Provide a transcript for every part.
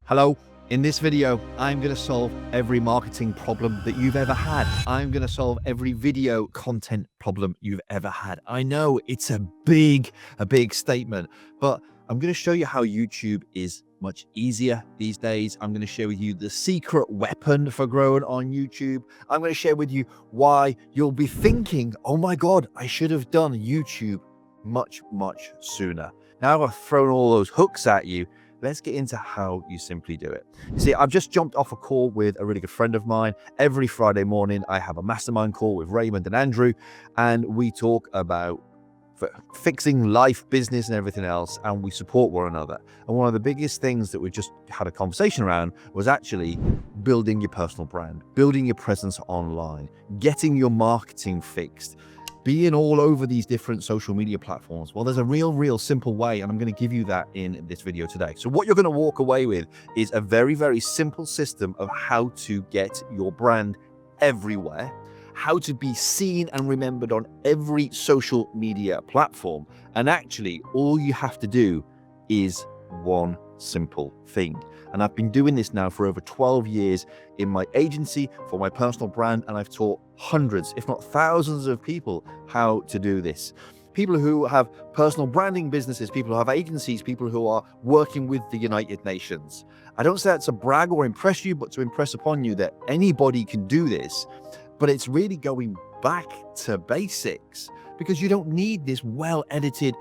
Hello, in this video, I'm going to solve every marketing problem that you've ever had. I'm going to solve every video content problem you've ever had. I know it's a big statement, but I'm going to show you how YouTube is much easier these days. I'm going to share with you the secret weapon for growing on YouTube. I'm going to share with you why you'll be thinking, oh my God, I should have done YouTube much sooner. Now I've thrown all those hooks at you. Let's get into how you simply do it. You see, I've just jumped off a call with a really good friend of mine. Every Friday morning, I have a mastermind call with Raymond and Andrew, and we talk about fixing life, business, and everything else, and we support one another. And one of the biggest things that we just had a conversation around was actually building your personal brand, building your presence online, getting your marketing fixed, being all over these different social media platforms. Well, there's a real simple way, and I'm going to give you that in this video today. So what you're going to walk away with is a very simple system of how to get your brand everywhere, how to be seen and remembered on every social media platform. And actually, all you have to do is one simple thing. And I've been doing this now for over 12 years in my agency for my personal brand, and I've taught hundreds, if not thousands of people how to do this. People who have personal branding businesses, people who have agencies, people who are working with the United Nations. I don't say that to brag or impress you, but to impress upon you that anybody can do this. But it's really going back to basics, because you don't need this well-edited,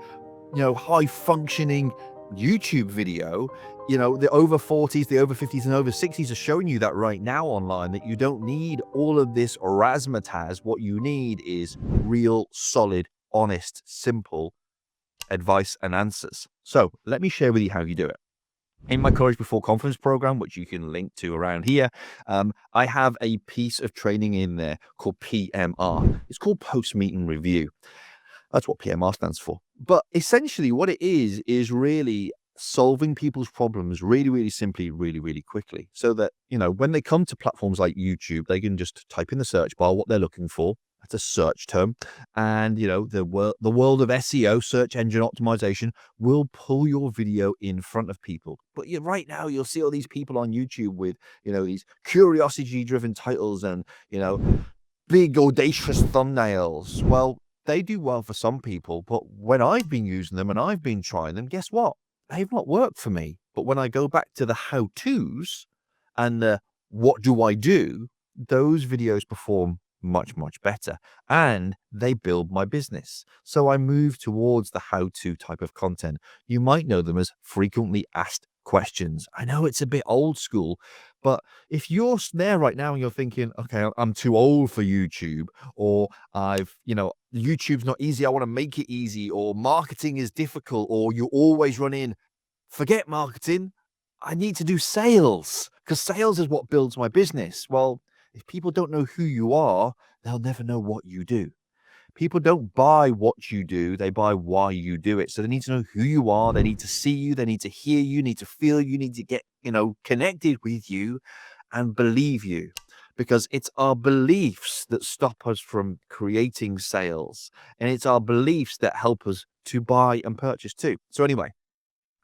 high-functioning YouTube video. The over 40s, the over 50s, and over 60s are showing you that right now online, that you don't need all of this razzmatazz. What you need is real, solid, honest, simple advice and answers. So let me share with you how you do it. In my Courage Before Confidence program, which you can link to around here, I have a piece of training in there called PMR. It's called Post-Meeting Review. That's what PMR stands for. But essentially what it is really solving people's problems really simply, really quickly, so that, when they come to platforms like YouTube, they can just type in the search bar what they're looking for. That's a search term. And, the world of SEO, search engine optimization, will pull your video in front of people. But right now, you'll see all these people on YouTube with, these curiosity-driven titles and, big audacious thumbnails. Well, they do well for some people, but when I've been using them and I've been trying them, guess what? They've not worked for me. But when I go back to the how-tos and the what do I do, those videos perform much better, and they build my business. So I move towards the how-to type of content. You might know them as frequently asked questions. I know it's a bit old school, but if you're there right now and you're thinking, okay, I'm too old for YouTube, or YouTube's not easy, I want to make it easy, or marketing is difficult, or you always run in, forget marketing, I need to do sales, because sales is what builds my business. Well, if people don't know who you are, they'll never know what you do. People don't buy what you do, they buy why you do it. So they need to know who you are, they need to see you, they need to hear you, need to feel you, need to get, connected with you and believe you. Because it's our beliefs that stop us from creating sales. And it's our beliefs that help us to buy and purchase too. So anyway,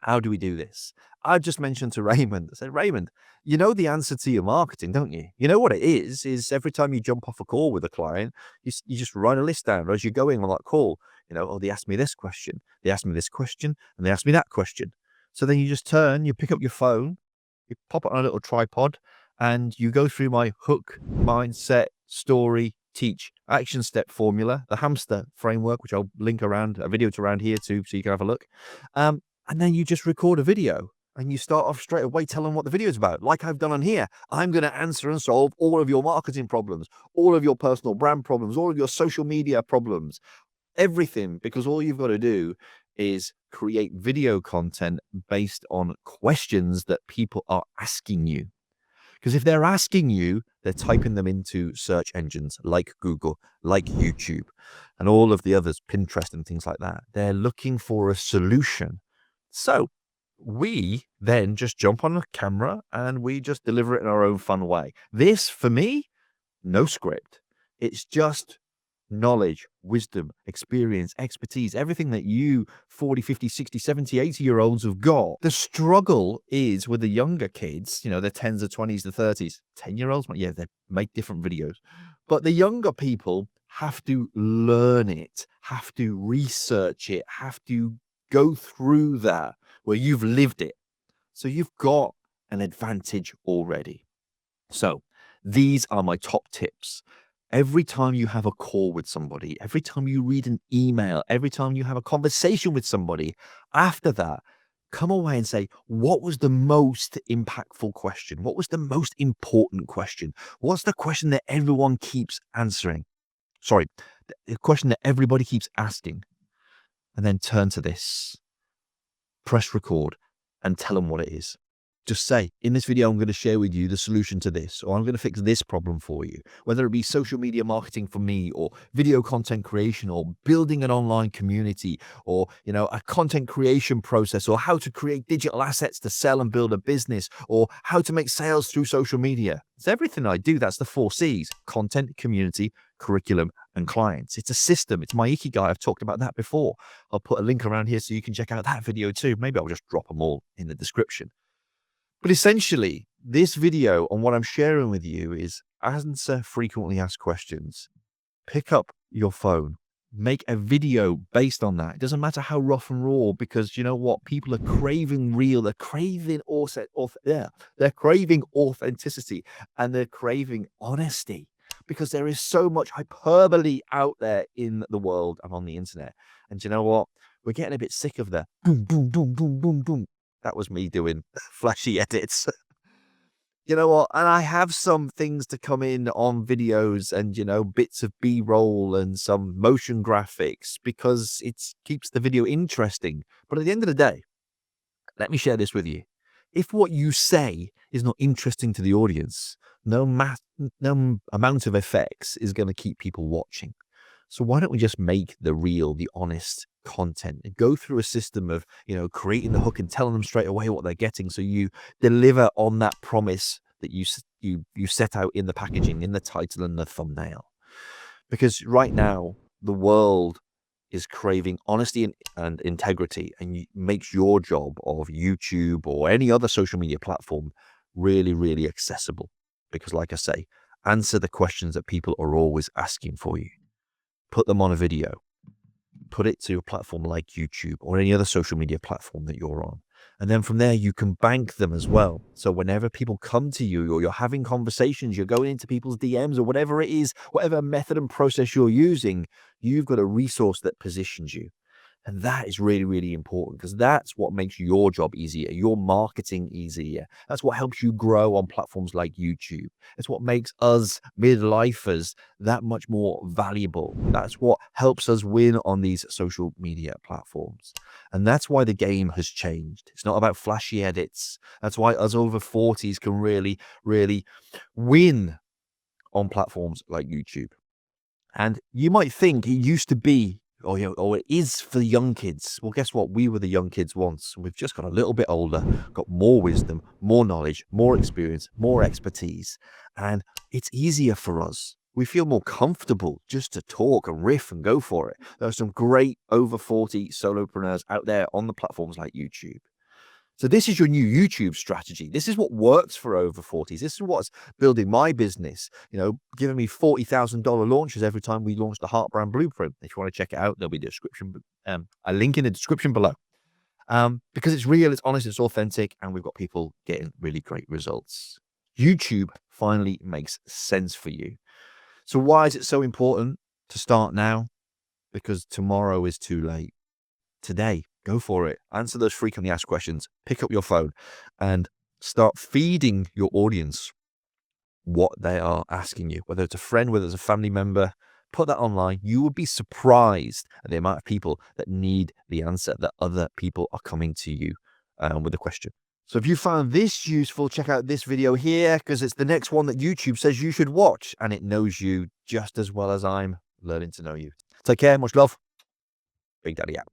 how do we do this? I just mentioned to Raymond, I said, Raymond, you know the answer to your marketing, don't you? You know what it is every time you jump off a call with a client, you just write a list down as you're going on that call. They asked me this question, they asked me this question, and they asked me that question. So then you just turn, you pick up your phone, you pop it on a little tripod, and you go through my hook, mindset, story, teach, action step formula, the hamster framework, which I'll link around a video to around here too, so you can have a look. And then you just record a video and you start off straight away telling what the video is about. Like I've done on here, I'm going to answer and solve all of your marketing problems, all of your personal brand problems, all of your social media problems, everything, because all you've got to do is create video content based on questions that people are asking you. Because if they're asking you, they're typing them into search engines like Google, like YouTube, and all of the others, Pinterest and things like that. They're looking for a solution. So we then just jump on a camera and we just deliver it in our own fun way. This, for me, no script. It's just knowledge, wisdom, experience, expertise, everything that you 40, 50, 60, 70, 80-year-olds have got. The struggle is with the younger kids, you know, the 10s, the 20s, the 30s, 10-year-olds, yeah, they make different videos. But the younger people have to learn it, have to research it, have to go through that where you've lived it. So you've got an advantage already. So these are my top tips. Every time you have a call with somebody, every time you read an email, every time you have a conversation with somebody, after that, come away and say, what was the most impactful question? What was the most important question? What's the question that everyone keeps answering? Sorry, the question that everybody keeps asking. And then turn to this, press record, and tell them what it is. Just say, in this video, I'm going to share with you the solution to this, or I'm going to fix this problem for you, whether it be social media marketing for me, or video content creation, or building an online community, or, you know, a content creation process, or how to create digital assets to sell and build a business, or how to make sales through social media. It's everything I do. That's the 4 C's: content, community, curriculum, and clients. It's a system. It's my Ikigai. I've talked about that before. I'll put a link around here so you can check out that video too. Maybe I'll just drop them all in the description. But essentially, this video on what I'm sharing with you is answer frequently asked questions. Pick up your phone, make a video based on that. It doesn't matter how rough and raw, because you know what? People are craving real. They're craving they're craving authenticity, and they're craving honesty, because there is so much hyperbole out there in the world and on the internet. And you know what? We're getting a bit sick of the boom, boom, boom, boom, boom, boom. That was me doing flashy edits. You know what? And I have some things to come in on videos and, you know, bits of B-roll and some motion graphics, because it keeps the video interesting. But at the end of the day, let me share this with you. If what you say is not interesting to the audience, no amount of effects is going to keep people watching. So why don't we just make the real, the honest content and go through a system of, you know, creating the hook and telling them straight away what they're getting, so you deliver on that promise that you set out in the packaging, in the title and the thumbnail. Because right now the world is craving honesty and integrity, and makes your job of YouTube or any other social media platform really, really accessible. Because like I say, answer the questions that people are always asking for you. Put them on a video, put it to a platform like YouTube or any other social media platform that you're on. And then from there, you can bank them as well. So whenever people come to you, or you're having conversations, you're going into people's DMs or whatever it is, whatever method and process you're using, you've got a resource that positions you. And that is really, really important, because that's what makes your job easier, your marketing easier. That's what helps you grow on platforms like YouTube. It's what makes us midlifers that much more valuable. That's what helps us win on these social media platforms. And that's why the game has changed. It's not about flashy edits. That's why us over 40s can really, really win on platforms like YouTube. And you might think it used to be, or, you know, or it is for the young kids. Well, guess what? We were the young kids once. We've just got a little bit older, got more wisdom, more knowledge, more experience, more expertise, and it's easier for us. We feel more comfortable just to talk and riff and go for it. There are some great over 40 solopreneurs out there on the platforms like YouTube. So this is your new YouTube strategy. This is what works for over 40s. This is what's building my business, you know, giving me $40,000 launches every time we launch the Heart Brand Blueprint. If you want to check it out, there'll be a description, a link in the description below. Because it's real, it's honest, it's authentic, and we've got people getting really great results. YouTube finally makes sense for you. So why is it so important to start now? Because tomorrow is too late. Today, go for it. Answer those frequently asked questions. Pick up your phone and start feeding your audience what they are asking you, whether it's a friend, whether it's a family member. Put that online. You would be surprised at the amount of people that need the answer, that other people are coming to you with a question. So if you found this useful, check out this video here, because it's the next one that YouTube says you should watch, and it knows you just as well as I'm learning to know you. Take care. Much love. Big Daddy out.